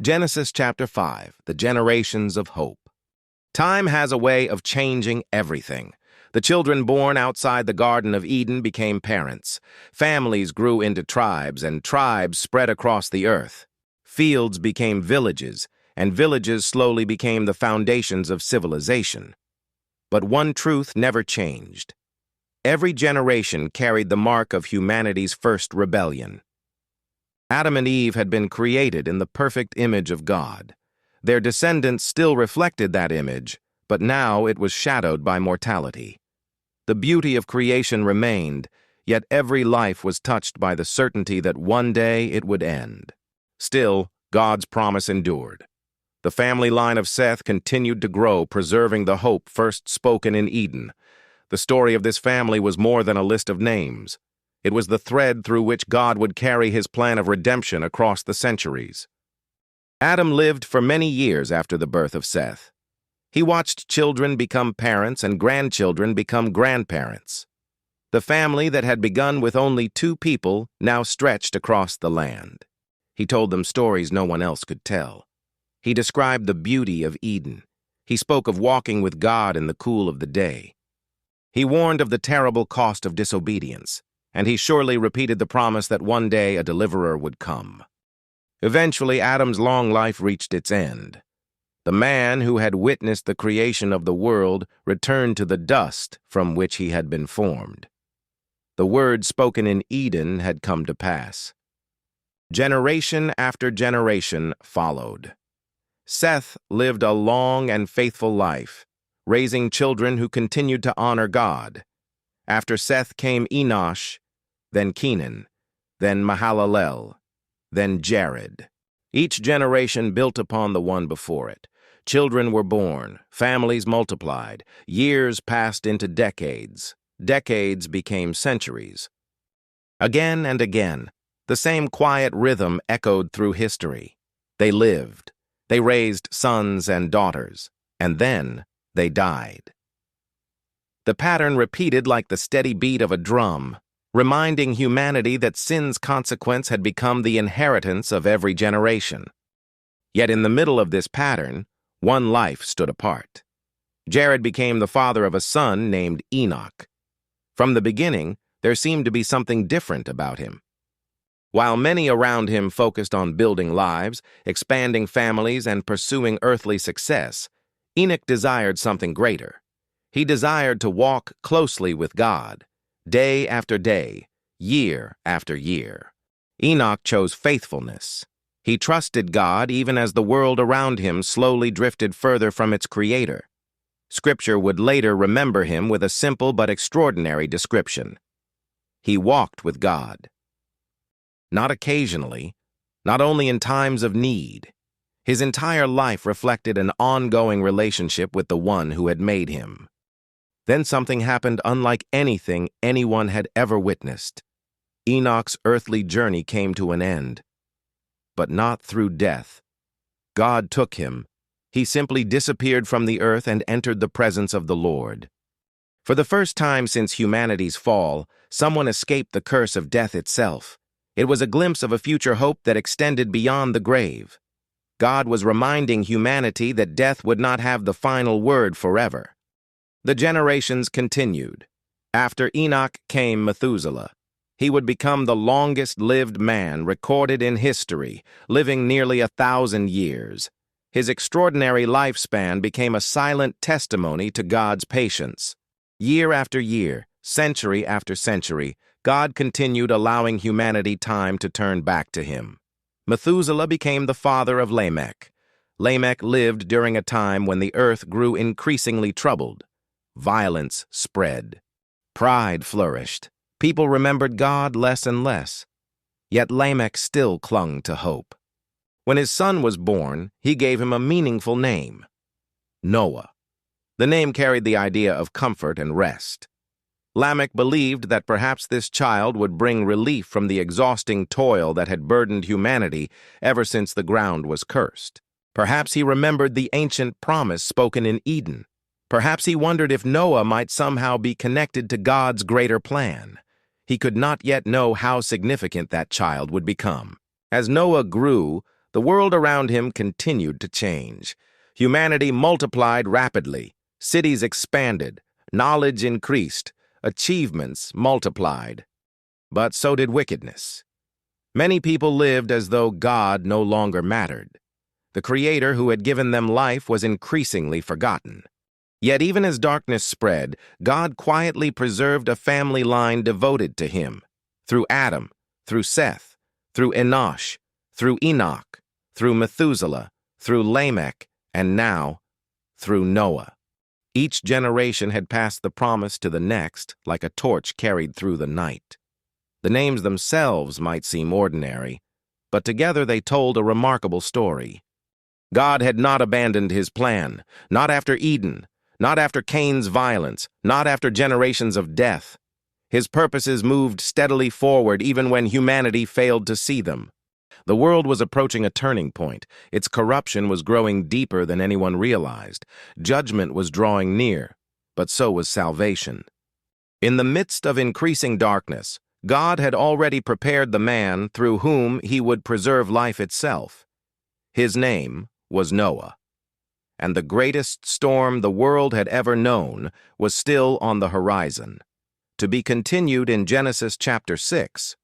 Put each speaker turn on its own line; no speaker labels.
Genesis chapter 5, the generations of hope. Time has a way of changing everything. The children born outside the Garden of Eden became parents. Families grew into tribes, and tribes spread across the earth. Fields became villages, and villages slowly became the foundations of civilization. But one truth never changed. Every generation carried the mark of humanity's first rebellion. Adam and Eve had been created in the perfect image of God. Their descendants still reflected that image, but now it was shadowed by mortality. The beauty of creation remained, yet every life was touched by the certainty that one day it would end. Still, God's promise endured. The family line of Seth continued to grow, preserving the hope first spoken in Eden. The story of this family was more than a list of names. It was the thread through which God would carry his plan of redemption across the centuries. Adam lived for many years after the birth of Seth. He watched children become parents and grandchildren become grandparents. The family that had begun with only 2 people now stretched across the land. He told them stories no one else could tell. He described the beauty of Eden. He spoke of walking with God in the cool of the day. He warned of the terrible cost of disobedience, and he surely repeated the promise that one day a deliverer would come. Eventually, Adam's long life reached its end. The man who had witnessed the creation of the world returned to the dust from which he had been formed. The word spoken in Eden had come to pass. Generation after generation followed. Seth lived a long and faithful life, raising children who continued to honor God. After Seth came Enosh, then Kenan, then Mahalalel, then Jared. Each generation built upon the one before it. Children were born, families multiplied, years passed into decades, decades became centuries. Again and again, the same quiet rhythm echoed through history. They lived, they raised sons and daughters, and then they died. The pattern repeated like the steady beat of a drum, reminding humanity that sin's consequence had become the inheritance of every generation. Yet in the middle of this pattern, one life stood apart. Jared became the father of a son named Enoch. From the beginning, there seemed to be something different about him. While many around him focused on building lives, expanding families, and pursuing earthly success, Enoch desired something greater. He desired to walk closely with God, day after day, year after year. Enoch chose faithfulness. He trusted God even as the world around him slowly drifted further from its creator. Scripture would later remember him with a simple but extraordinary description. He walked with God. Not occasionally, not only in times of need. His entire life reflected an ongoing relationship with the one who had made him. Then something happened unlike anything anyone had ever witnessed. Enoch's earthly journey came to an end. But not through death. God took him. He simply disappeared from the earth and entered the presence of the Lord. For the first time since humanity's fall, someone escaped the curse of death itself. It was a glimpse of a future hope that extended beyond the grave. God was reminding humanity that death would not have the final word forever. The generations continued. After Enoch came Methuselah. He would become the longest-lived man recorded in history, living nearly 1,000 years. His extraordinary lifespan became a silent testimony to God's patience. Year after year, century after century, God continued allowing humanity time to turn back to him. Methuselah became the father of Lamech. Lamech lived during a time when the earth grew increasingly troubled. Violence spread. Pride flourished. People remembered God less and less. Yet Lamech still clung to hope. When his son was born, he gave him a meaningful name, Noah. The name carried the idea of comfort and rest. Lamech believed that perhaps this child would bring relief from the exhausting toil that had burdened humanity ever since the ground was cursed. Perhaps he remembered the ancient promise spoken in Eden. Perhaps he wondered if Noah might somehow be connected to God's greater plan. He could not yet know how significant that child would become. As Noah grew, the world around him continued to change. Humanity multiplied rapidly, cities expanded, knowledge increased, achievements multiplied. But so did wickedness. Many people lived as though God no longer mattered. The Creator who had given them life was increasingly forgotten. Yet even as darkness spread, God quietly preserved a family line devoted to him. Through Adam, through Seth, through Enosh, through Enoch, through Methuselah, through Lamech, and now, through Noah. Each generation had passed the promise to the next like a torch carried through the night. The names themselves might seem ordinary, but together they told a remarkable story. God had not abandoned his plan, not after Eden, not after Cain's violence, not after generations of death. His purposes moved steadily forward even when humanity failed to see them. The world was approaching a turning point. Its corruption was growing deeper than anyone realized. Judgment was drawing near, but so was salvation. In the midst of increasing darkness, God had already prepared the man through whom he would preserve life itself. His name was Noah. And the greatest storm the world had ever known was still on the horizon. To be continued in Genesis chapter 6.